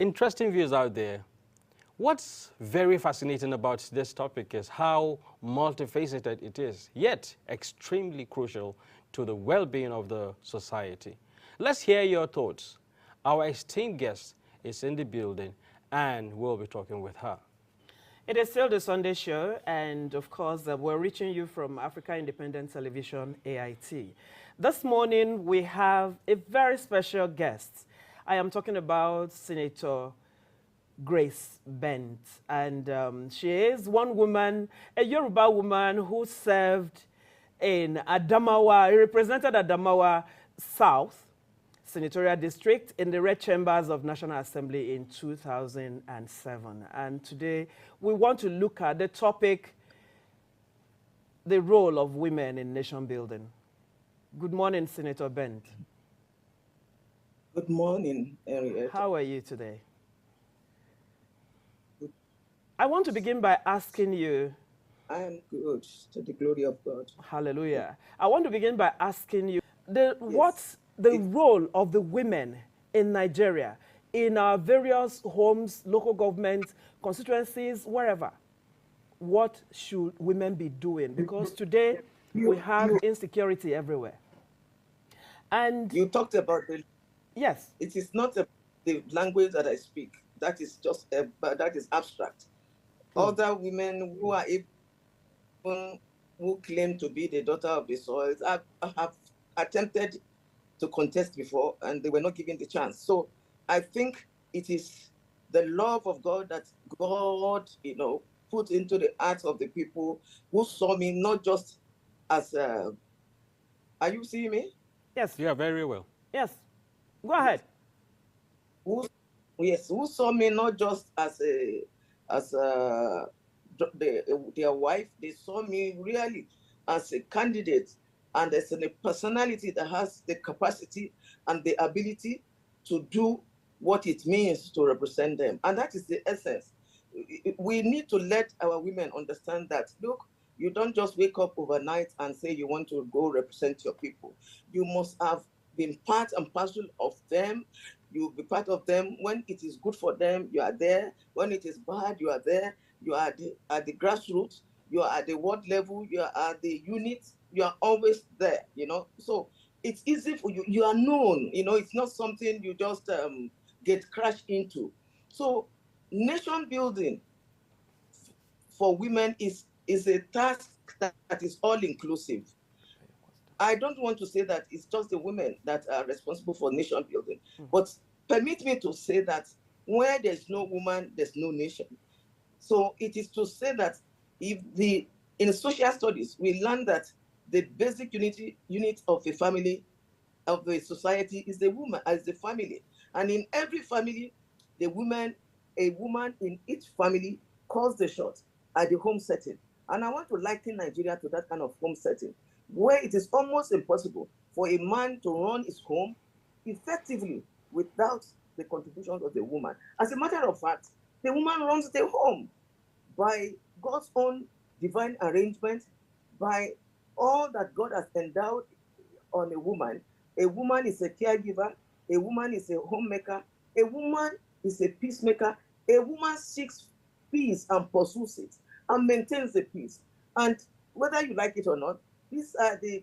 Interesting views out there. What's very fascinating about this topic is how multifaceted it is, yet extremely crucial to the well-being of the society. Let's hear your thoughts. Our esteemed guest is in the building and we'll be talking with her. It is still the Sunday show, and of course, we're reaching you from Africa Independent Television, AIT. This morning, we have a very special guest. I am talking about Senator Grace Bent, and she is one woman, a Yoruba woman who served in Adamawa, represented Adamawa South Senatorial District in the Red Chambers of National Assembly in 2007. And today we want to look at the topic, the role of women in nation building. Good morning, Senator Bent. Good morning, Henrietta. How are you today? Good. I want to begin by asking you. I am good, to the glory of God. Hallelujah. I want to begin by asking you, what's the role of the women in Nigeria, in our various homes, local governments, constituencies, wherever? What should women be doing? Because today we have insecurity everywhere. And you talked about the... Yes. It is not the language that I speak. That is just, that is abstract. Other women who are even, who claim to be the daughter of the soil have attempted to contest before, and they were not given the chance. So I think it is the love of God that God, put into the hearts of the people who saw me not just as a... Are you seeing me? Yes. Yeah, very well. Yes. Go ahead. Who saw me not just as their wife. They saw me really as a candidate and as a personality that has the capacity and the ability to do what it means to represent them. And that is the essence. We need to let our women understand that, look, you don't just wake up overnight and say you want to go represent your people. You must have been part and parcel of them. You'll be part of them. When it is good for them, you are there. When it is bad, you are there. You are at the grassroots. You are at the ward level. You are at the unit. You are always there, So it's easy for you. You are known, It's not something you just get crashed into. So nation building for women is a task that is all-inclusive. I don't want to say that it's just the women that are responsible for nation building, but permit me to say that where there's no woman, there's no nation. So it is to say that in social studies, we learn that the basic unit of a family, of a society, is the woman, as the family. And in every family, a woman in each family calls the shots at the home setting. And I want to liken Nigeria to that kind of home setting, where it is almost impossible for a man to run his home effectively without the contributions of the woman. As a matter of fact, the woman runs the home by God's own divine arrangement, by all that God has endowed on a woman. A woman is a caregiver, a woman is a homemaker, a woman is a peacemaker, a woman seeks peace and pursues it and maintains the peace. And whether you like it or not, these are the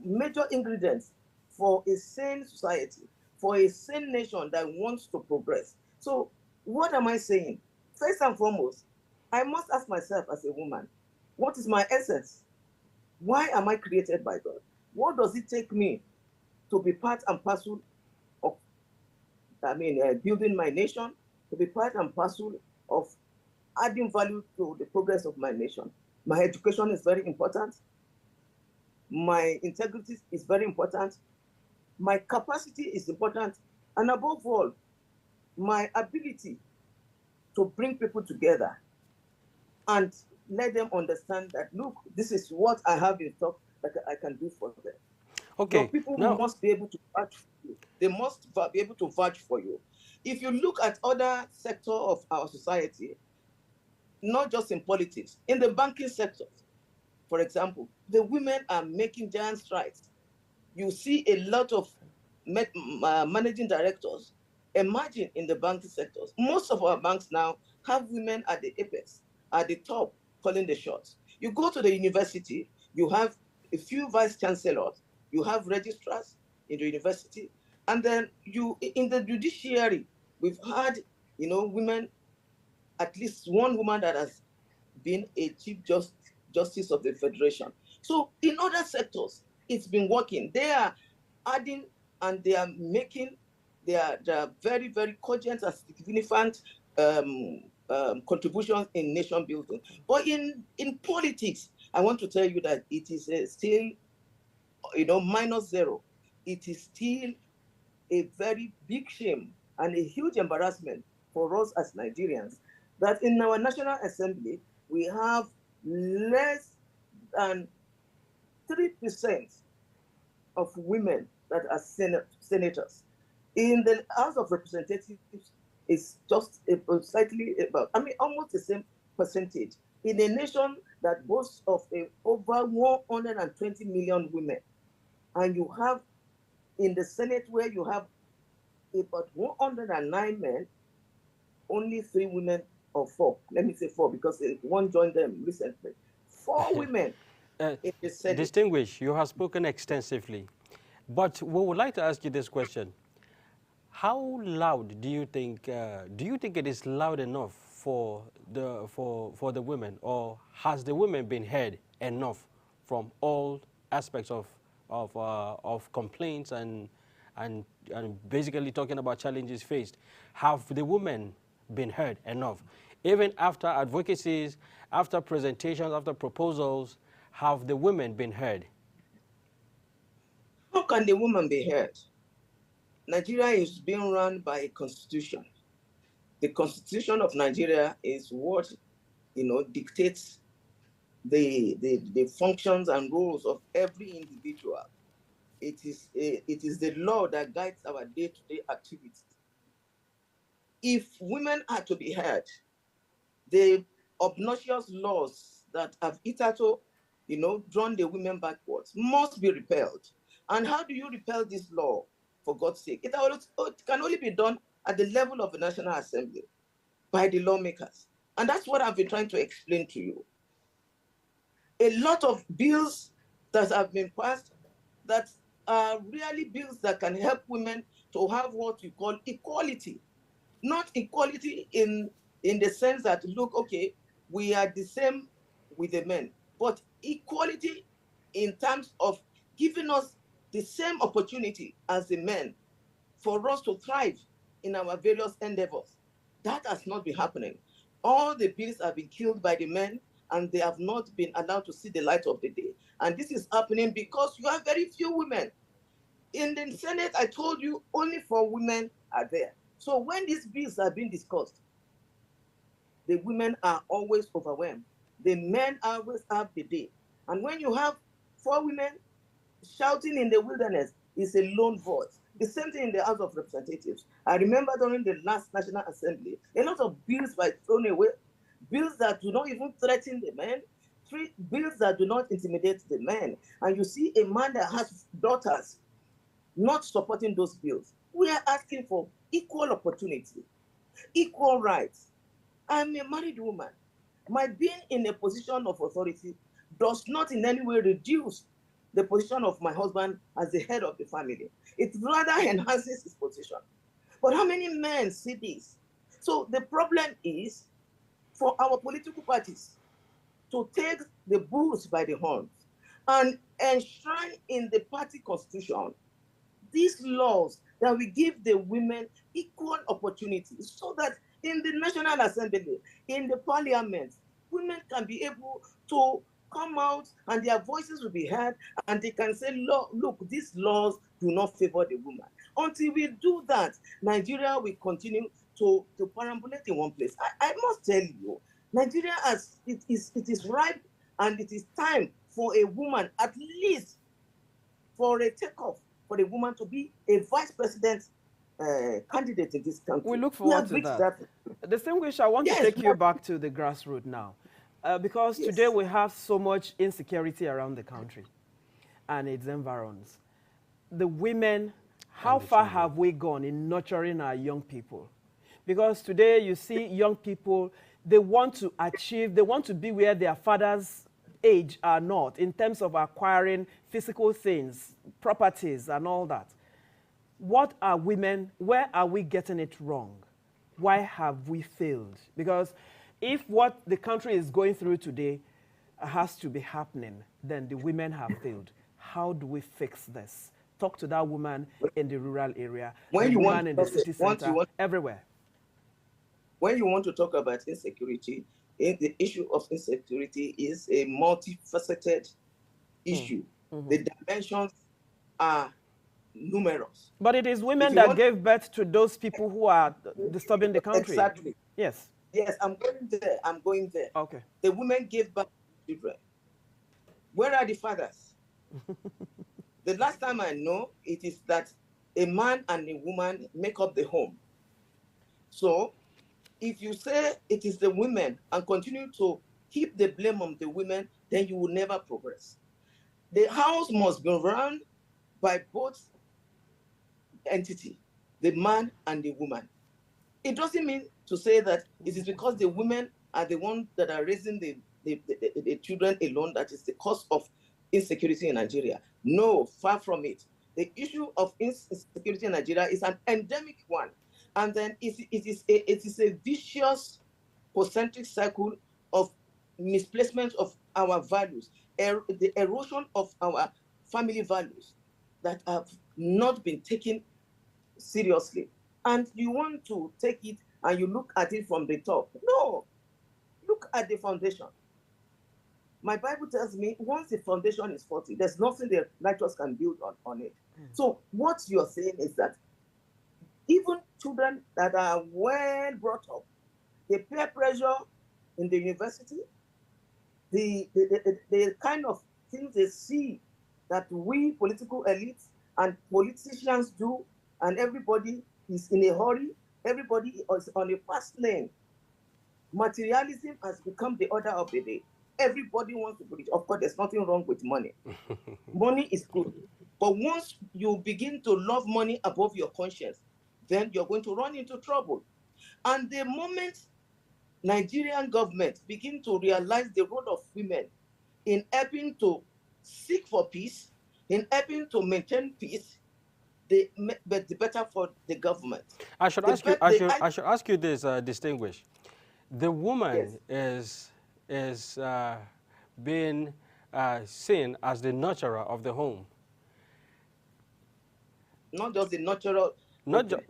major ingredients for a sane society, for a sane nation that wants to progress. So what am I saying? First and foremost, I must ask myself as a woman, what is my essence? Why am I created by God? What does it take me to be part and parcel of, building my nation, to be part and parcel of adding value to the progress of my nation? My education is very important. My integrity is very important. My capacity is important. And above all, my ability to bring people together and let them understand that, look, this is what I have in stock that I can do for them. Okay. So people must be able to vouch for you. They must be able to vouch for you. If you look at other sectors of our society, not just in politics, in the banking sector, for example, the women are making giant strides. You see a lot of managing directors, Imagine in the banking sectors, most of our banks now have women at the apex, at the top, calling the shots. You go to the university, you have a few vice chancellors, you have registrars in the university, and then you in the judiciary, we've had, women, at least one woman that has been a justice of the federation. So in other sectors, it's been working. They are adding and they are making they are very, very cogent and significant contributions in nation building. But in politics, I want to tell you that it is still, minus zero. It is still a very big shame and a huge embarrassment for us as Nigerians that in our National Assembly, we have less than 3% of women that are senators. In the House of Representatives, it's just slightly about, almost the same percentage. In a nation that boasts of over 120 million women, and you have in the Senate where you have about 109 men, only 3 women or 4. Let me say 4 because one joined them recently. 4 women in the Senate. Distinguished, you have spoken extensively, but we would like to ask you this question. How loud do you think it is loud enough for the women, or has the women been heard enough from all aspects of complaints and basically talking about challenges faced? Have the women been heard enough? Even after advocacies, after presentations, after proposals, have the women been heard? How can the woman be heard? Nigeria is being run by a constitution. The constitution of Nigeria is what dictates the functions and roles of every individual. It is the law that guides our day-to-day activities. If women are to be heard, the obnoxious laws that have hitherto, drawn the women backwards must be repelled. And how do you repel this law, for God's sake? It can only be done at the level of the National Assembly by the lawmakers. And that's what I've been trying to explain to you. A lot of bills that have been passed that are really bills that can help women to have what we call equality. Not equality in the sense that, look, okay, we are the same with the men, but equality in terms of giving us the same opportunity as the men for us to thrive in our various endeavors. That has not been happening. All the bills have been killed by the men, and they have not been allowed to see the light of the day. And this is happening because you have very few women. In the Senate, I told you, only 4 women are there. So when these bills are being discussed, the women are always overwhelmed. The men always have the day. And when you have 4 women shouting in the wilderness, it's a lone voice. The same thing in the House of Representatives. I remember during the last National Assembly, a lot of bills were thrown away, bills that do not even threaten the men, bills that do not intimidate the men. And you see a man that has daughters not supporting those bills. We are asking for equal opportunity, equal rights. I'm a married woman. My being in a position of authority does not in any way reduce the position of my husband as the head of the family. It rather enhances his position. But how many men see this? So the problem is for our political parties to take the bulls by the horns and enshrine in the party constitution these laws that will give the women equal opportunities so that in the National Assembly, in the parliament, women can be able to come out and their voices will be heard and they can say, look, these laws do not favor the woman. Until we do that, Nigeria will continue to perambulate in one place. I must tell you, Nigeria, it is ripe and it is time for a woman, at least for a takeoff, for a woman to be a vice president candidate in this country. We look forward to that. Distinguished, I want to take you back to the grassroots now. Because today we have so much insecurity around the country and its environs. The women How far have we gone in nurturing our young people? Because today you see young people, they want to achieve, they want to be where their fathers' age are not in terms of acquiring physical things, properties, and all that. What are women, where are we getting it wrong? Why have we failed? Because if what the country is going through today has to be happening, then the women have failed. How do we fix this? Talk to that woman in the rural area, When the you woman want, in the city center, everywhere. when you want to talk about insecurity, the issue of insecurity is a multifaceted issue. The dimensions are numerous. But it is women that gave birth to those people who are disturbing the country. Exactly. Yes. Yes, I'm going there. I'm going there. Okay. The women gave birth to children. Where are the fathers? The last time I know, it is that a man and a woman make up the home. So if you say it is the women and continue to keep the blame on the women, then you will never progress. The house must be run by both entity, the man and the woman. It doesn't mean to say that it is because the women are the ones that are raising the children alone that is the cause of insecurity in Nigeria. No, far from it. The issue of insecurity in Nigeria is an endemic one. And then it is a vicious concentric cycle of misplacement of our values, the erosion of our family values that have not been taken seriously. And you want to take it and you look at it from the top. No, look at the foundation. My Bible tells me once the foundation is faulty, there's nothing the righteous can build on it. So what you're saying is that even children that are well brought up, the peer pressure in the university, the kind of things they see that we political elites and politicians do, and everybody is in a hurry, everybody is on a fast lane. Materialism has become the order of the day. Everybody wants to put it. Of course, there's nothing wrong with money. Money is good. But once you begin to love money above your conscience, then you're going to run into trouble. And the moment Nigerian government begin to realize the role of women in helping to seek for peace, in helping to maintain peace, but the better for the government. I should ask you this, distinguished. The woman is being seen as the nurturer of the home. Not just the nurturer.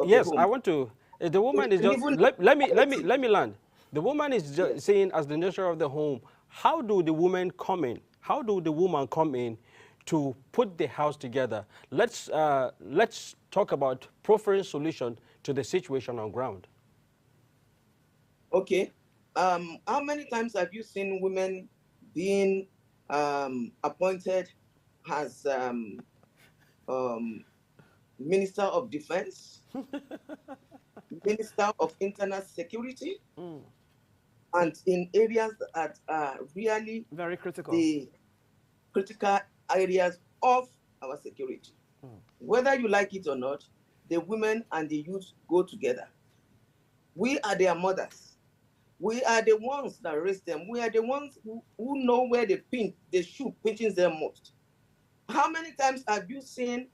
Yes, I want to. The woman is just. Let me land. The woman is just seen as the nurturer of the home. How do the women come in? How do the woman come in to put the house together? Let's talk about proffering solution to the situation on ground. Okay. How many times have you seen women being appointed as Minister of Defense, Minister of Internal Security, and in areas that are really very critical, the critical areas of our security? Whether you like it or not, the women and the youth go together. We are their mothers. We are the ones that raise them. We are the ones who know where the shoe pinches them most. How many times have you seen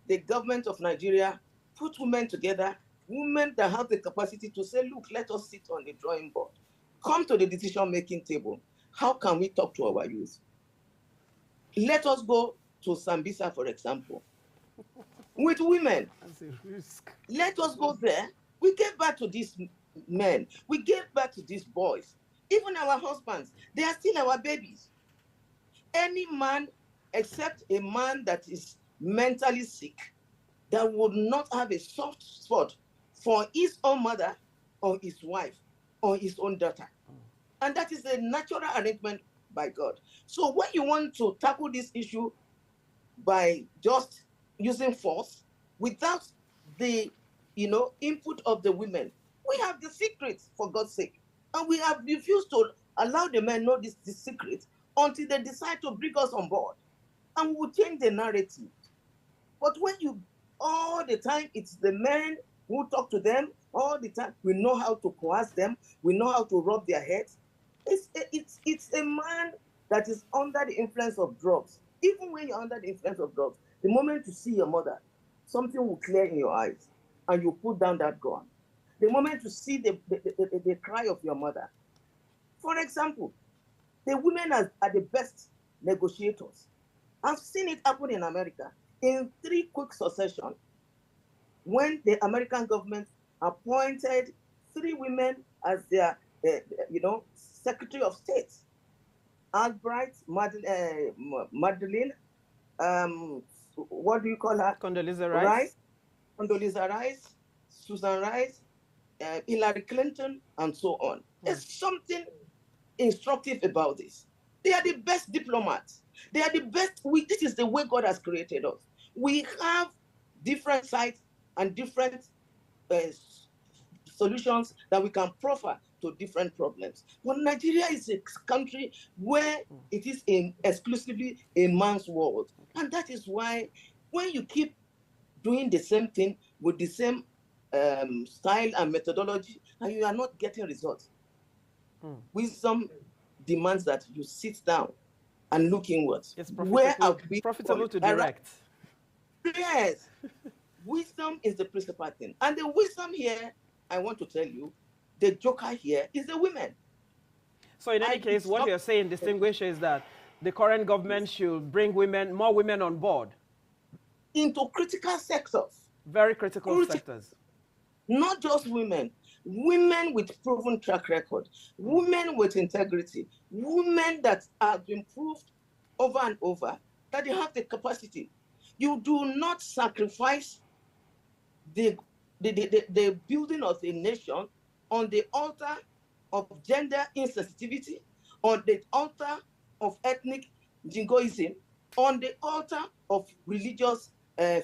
the government of Nigeria put women together, women that have the capacity to say, look, let us sit on the drawing board. Come to the decision-making table. How can we talk to our youth? Let us go to Sambisa, for example, with women. That's a risk. Let us go there. We get back to these men. We get back to these boys. Even our husbands, they are still our babies. Any man, except a man that is mentally sick, that would not have a soft spot for his own mother or his wife or his own daughter. And that is a natural arrangement by God. So when you want to tackle this issue by just using force without the input of the women, we have the secrets, for God's sake. And we have refused to allow the men know this secret until they decide to bring us on board. And we will change the narrative. But when you all the time it's the men who talk to them all the time. We know how to coerce them. We know how to rub their heads. It's a man that is under the influence of drugs. Even when you're under the influence of drugs, the moment you see your mother, something will clear in your eyes and you put down that gun. The moment you see the cry of your mother. For example, the women are the best negotiators. I've seen it happen in America in 3 quick succession when the American government appointed 3 women as their, Secretary of State. Albright, Madeline, what do you call her? Condoleezza Rice. Condoleezza Rice, Susan Rice, Hillary Clinton, and so on. There's something instructive about this. They are the best diplomats. They are the best. This is the way God has created us. We have different sides and different solutions that we can proffer to different problems. But Nigeria is a country where it is exclusively a man's world. And that is why when you keep doing the same thing with the same style and methodology, and you are not getting results, wisdom demands that you sit down and look inwards. It's profitable to direct. Yes. Wisdom is the principal thing. And the wisdom here, I want to tell you, the joker here is the women. So in any case, what you're saying, distinguished, is that the current government should bring more women on board. Into critical sectors. Very critical sectors. Not just women. Women with proven track record. Women with integrity. Women that have been proved over and over that they have the capacity. You do not sacrifice the building of a nation on the altar of gender insensitivity, on the altar of ethnic jingoism, on the altar of religious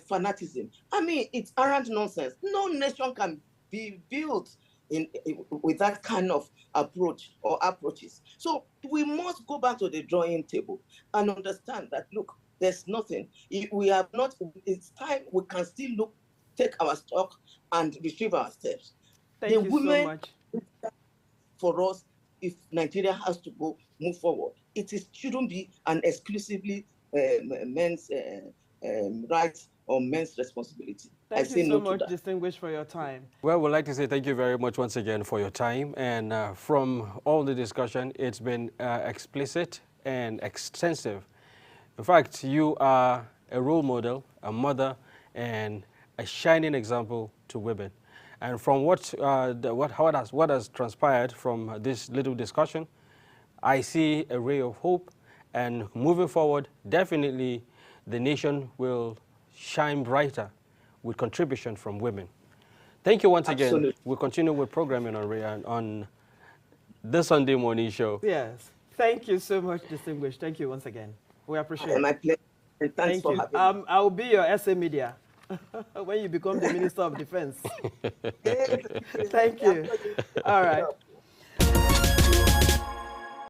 fanaticism. I mean, it's arrant nonsense. No nation can be built with that kind of approach or approaches. So we must go back to the drawing table and understand that, look, there's nothing. We have not, it's time we can still take our stock and retrieve our steps. Thank you so much. For us, if Nigeria has to move forward, shouldn't be an exclusively men's rights or men's responsibility. Thank you so much, distinguished, for your time. Well, we'd like to say thank you very much once again for your time. And from all the discussion, it's been explicit and extensive. In fact, you are a role model, a mother, and a shining example to women. And from what has transpired from this little discussion, I see a ray of hope. And moving forward, definitely the nation will shine brighter with contribution from women. Thank you once again. We'll continue with programming on this Sunday morning show. Yes. Thank you so much, distinguished. Thank you once again. We appreciate it. My pleasure. Thanks for having me. I will be your SA media when you become the Minister of Defense. Thank you. All right.